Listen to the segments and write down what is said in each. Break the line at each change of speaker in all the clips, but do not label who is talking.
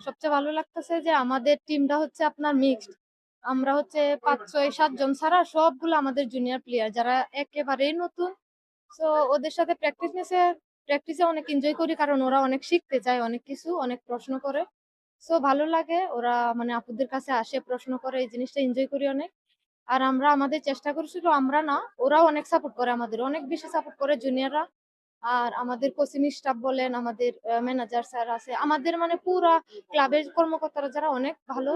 সবচেয়ে ভালো লাগতেছে যে আমাদের টিমটা হচ্ছে আপনার মিক্সড। আমরা হচ্ছে ৫, ৬, ৭ জন ছাড়া সবগুলো আমাদের জুনিয়র প্লেয়ার যারা একেবারেই নতুন। সো ওদের সাথে প্র্যাকটিসে অনেক এনজয় করি কারণ ওরা অনেক শিখতে চায় অনেক কিছু, অনেক প্রশ্ন করে। সো ভালো লাগে ওরা মানে আপুদের কাছে আসে প্রশ্ন করে এই জিনিসটা এনজয় করি অনেক। আর আমরা আমাদের চেষ্টা করি শুধু আমরা না, ওরাও অনেক সাপোর্ট করে আমাদের। অনেক বেশি সাপোর্ট করে জুনিয়ররা। আর আমাদের কোচিং স্টাফ বলেন, আমাদের ম্যানেজার স্যার আছে। আমাদের মানে পুরা ক্লাবের কর্মকর্তারা যারা অনেক ভালো।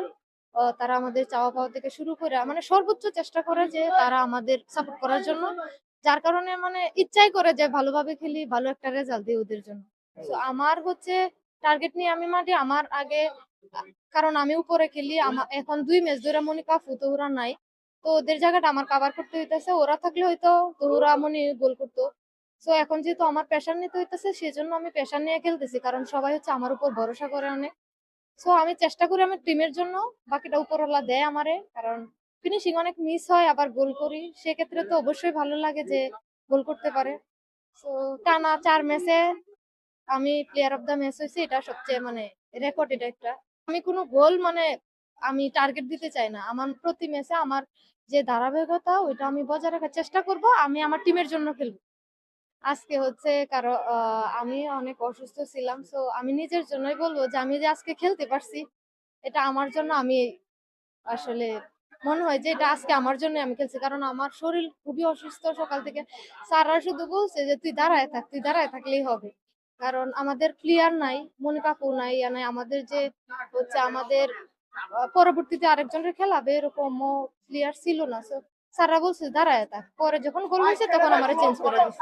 তারা আমাদের চাওয়া পাওয়া থেকে শুরু করে মানে সর্বোচ্চ চেষ্টা করে যে তারা আমাদের সাপোর্ট করার জন্য। যার কারণে মানে ইচ্ছাই করে যে ভালোভাবে খেলি, ভালো একটা রেজাল্ট দেই ওদের জন্য। সো আমার হচ্ছে টার্গেট নিয়ে আমি মাঠে আমার আগে আ কারণ আমি উপরে খেলি। এখন ২ ম্যাচ ধরে মনিকা আপু তো ওরা নাই। তো ওদের জায়গাটা আমার কভার করতে হইতেছে। ওরা থাকলে হয়তো তহুরা মনি গোল করত। সো এখন যেহেতু আমার প্রেশার নিতে হইতেছে সেজন্য আমি প্রেশার নিয়ে খেলতেছি। কারণ সবাই হচ্ছে আমার উপর ভরসা করে অনেক। সো আমি চেষ্টা করি আমার টিমের জন্য। বাকিটা উপরওয়ালা দেয় আমারে। কারণ ফিনিশিং অনেক মিস হয় আবার গোল করি। সেক্ষেত্রে তো অবশ্যই ভালো লাগে যে গোল করতে পারে। সো টানা ৪ ম্যাচে আমি প্লেয়ার অফ দ্য ম্যাচ হইছি। এটা সবচেয়ে মানে রেকর্ড এটা একটা। আমি কোন গোল মানে আমি টার্গেট দিতে চাই না। আমার প্রতি ম্যাচে আমার যে ধারাবাহিকতা ওইটা আমি বজায় রাখার চেষ্টা করব। আমি আমার টিমের জন্য খেলব। আজকে হচ্ছে আমি অনেক অসুস্থ ছিলাম। সো আমি নিজের জন্যই বলব যে আমি যে আজকে খেলতে পারছি, এটা আমার জন্য আমি আসলে মনে হয় যে এটা আজকে আমার জন্যই আমি খেলছি। কারণ আমার শরীর খুবই অসুস্থ সকাল থেকে। স্যাররা শুধু বলছে যে, "তুই দাঁড়ায় থাক, তুই দাঁড়ায় থাকলেই হবে।" কারণ আমাদের প্লেয়ার নাই, মনিকা আপু নাই, ইয়া নাই। আমাদের যে হচ্ছে আমাদের পরবর্তীতে আরেকজনের খেলাবে এরকমও প্লেয়ার ছিল না। সো স্যাররা বলছে, "দাঁড়ায় থাক।" পরে যখন গোল হইছে তখন আমারে চেঞ্জ করে দিছে।